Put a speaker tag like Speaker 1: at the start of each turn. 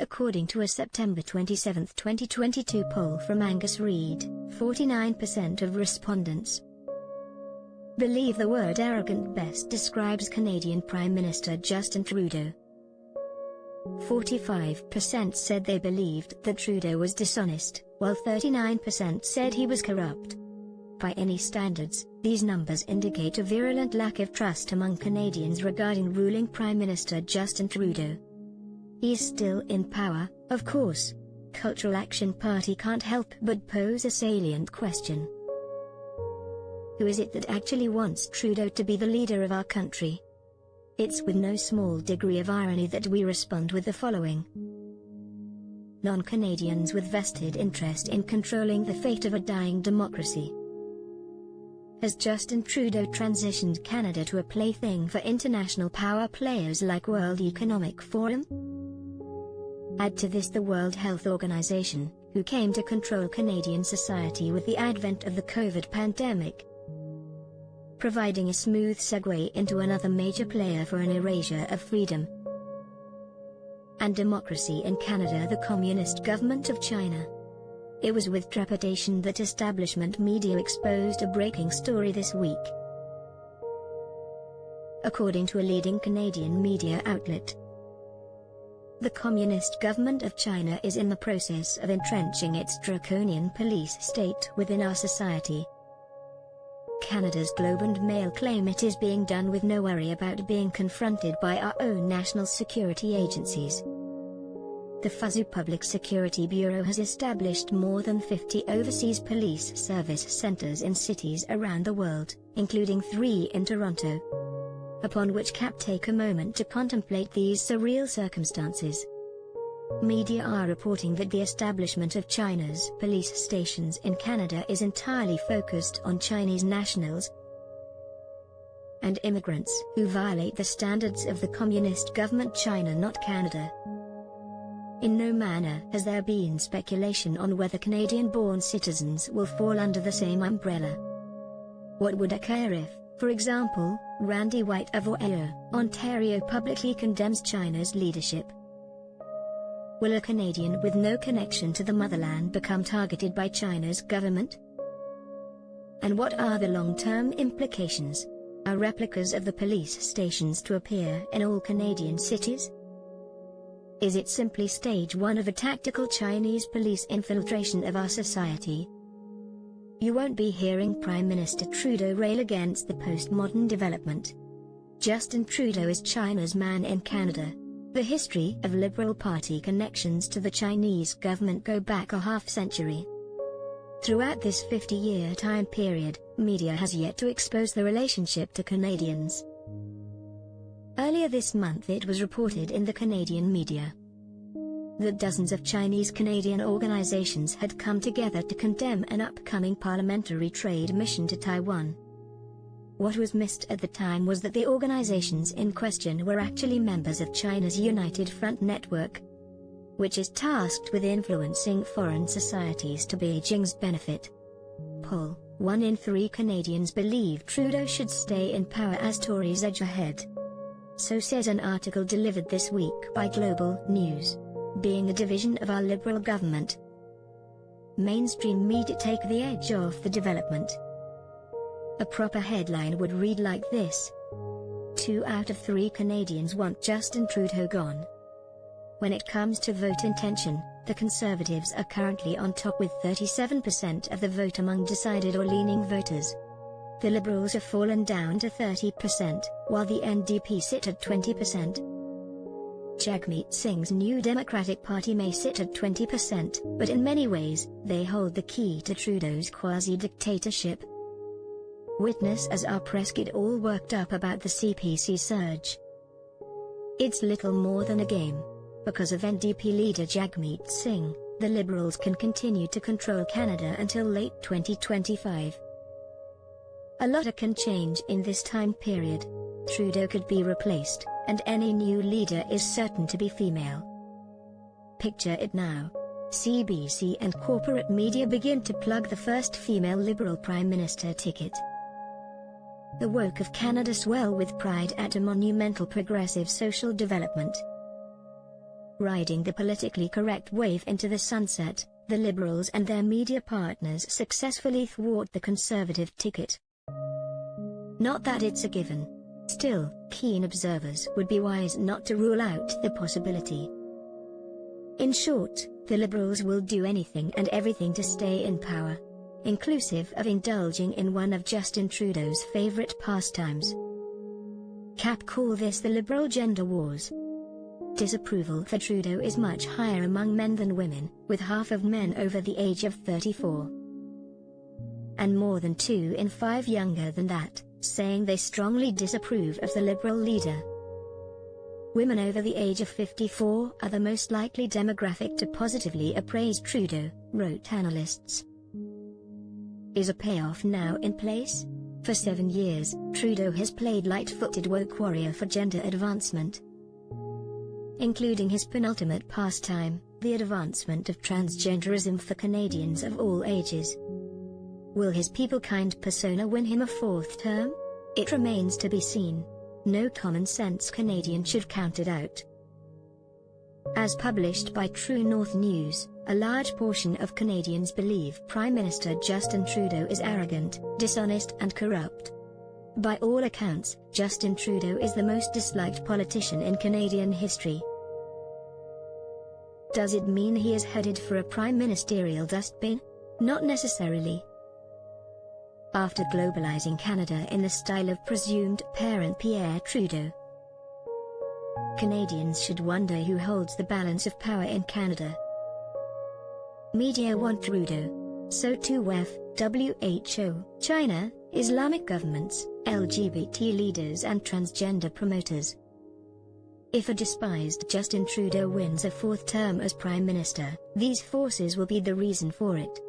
Speaker 1: according to a September 27, 2022 poll from Angus Reid. 49% of respondents believe the word arrogant best describes Canadian Prime Minister Justin Trudeau. 45% said they believed that Trudeau was dishonest, while 39% said he was corrupt. By any standards, these numbers indicate a virulent lack of trust among Canadians regarding ruling Prime Minister Justin Trudeau. He is still in power, of course. Cultural Action Party can't help but pose a salient question. Who is it that actually wants Trudeau to be the leader of our country? It's with no small degree of irony that we respond with the following. Non-Canadians with vested interest in controlling the fate of a dying democracy. Has Justin Trudeau transitioned Canada to a plaything for international power players like World Economic Forum? Add to this the World Health Organization, who came to control Canadian society with the advent of the COVID pandemic, providing a smooth segue into another major player for an erasure of freedom and democracy in Canada, the Communist Government of China. It was with trepidation that establishment media exposed a breaking story this week. According to a leading Canadian media outlet, the Communist Government of China is in the process of entrenching its draconian police state within our society. Canada's Globe and Mail claim it is being done with no worry about being confronted by our own national security agencies. The Fuzhou Public Security Bureau has established more than 50 overseas police service centers in cities around the world, including 3 in Toronto. Upon which cap take a moment to contemplate these surreal circumstances. Media are reporting that the establishment of China's police stations in Canada is entirely focused on Chinese nationals and immigrants who violate the standards of the Communist Government China, not Canada. In no manner has there been speculation on whether Canadian-born citizens will fall under the same umbrella. What would occur if, for example, Randy White of Ontario publicly condemns China's leadership? Will a Canadian with no connection to the motherland become targeted by China's government? And what are the long-term implications? Are replicas of the police stations to appear in all Canadian cities? Is it simply stage 1 of a tactical Chinese police infiltration of our society? You won't be hearing Prime Minister Trudeau rail against the postmodern development. Justin Trudeau is China's man in Canada. The history of Liberal Party connections to the Chinese government go back a half-century. Throughout this 50-year time period, media has yet to expose the relationship to Canadians. Earlier this month it was reported in the Canadian media that dozens of Chinese-Canadian organizations had come together to condemn an upcoming parliamentary trade mission to Taiwan. What was missed at the time was that the organizations in question were actually members of China's United Front Network, which is tasked with influencing foreign societies to Beijing's benefit. Poll: 1 in 3 Canadians believe Trudeau should stay in power as Tories edge ahead. So says an article delivered this week by Global News. Being a division of our Liberal government, mainstream media take the edge off the development. A proper headline would read like this: 2 out of 3 Canadians want Justin Trudeau gone. When it comes to vote intention, the Conservatives are currently on top with 37% of the vote among decided or leaning voters. The Liberals have fallen down to 30%, while the NDP sit at 20%. Jagmeet Singh's New Democratic Party may sit at 20%, but in many ways, they hold the key to Trudeau's quasi-dictatorship. Witness as our press get all worked up about the CPC surge. It's little more than a game. Because of NDP leader Jagmeet Singh, the Liberals can continue to control Canada until late 2025. A lot can change in this time period. Trudeau could be replaced, and any new leader is certain to be female. Picture it now. CBC and corporate media begin to plug the first female Liberal Prime Minister ticket. The woke of Canada swell with pride at a monumental progressive social development. Riding the politically correct wave into the sunset, the Liberals and their media partners successfully thwart the Conservative ticket. Not that it's a given. Still, keen observers would be wise not to rule out the possibility. In short, the Liberals will do anything and everything to stay in power, inclusive of indulging in one of Justin Trudeau's favorite pastimes. Cap call this the Liberal gender wars. Disapproval for Trudeau is much higher among men than women, with half of men over the age of 34. And more than 2 in 5 younger than that, saying they strongly disapprove of the Liberal leader. Women over the age of 54 are the most likely demographic to positively appraise Trudeau, wrote analysts. Is a payoff now in place? For 7 years, Trudeau has played light-footed woke warrior for gender advancement, including his penultimate pastime, the advancement of transgenderism for Canadians of all ages. Will his people-kind persona win him a 4th term? It remains to be seen. No common-sense Canadian should count it out. As published by True North News, a large portion of Canadians believe Prime Minister Justin Trudeau is arrogant, dishonest and corrupt. By all accounts, Justin Trudeau is the most disliked politician in Canadian history. Does it mean he is headed for a prime ministerial dustbin? Not necessarily. After globalizing Canada in the style of presumed parent Pierre Trudeau, Canadians should wonder who holds the balance of power in Canada. Media want Trudeau. So too WHO, China, Islamic governments, LGBT leaders and transgender promoters. If a despised Justin Trudeau wins a 4th term as Prime Minister, these forces will be the reason for it.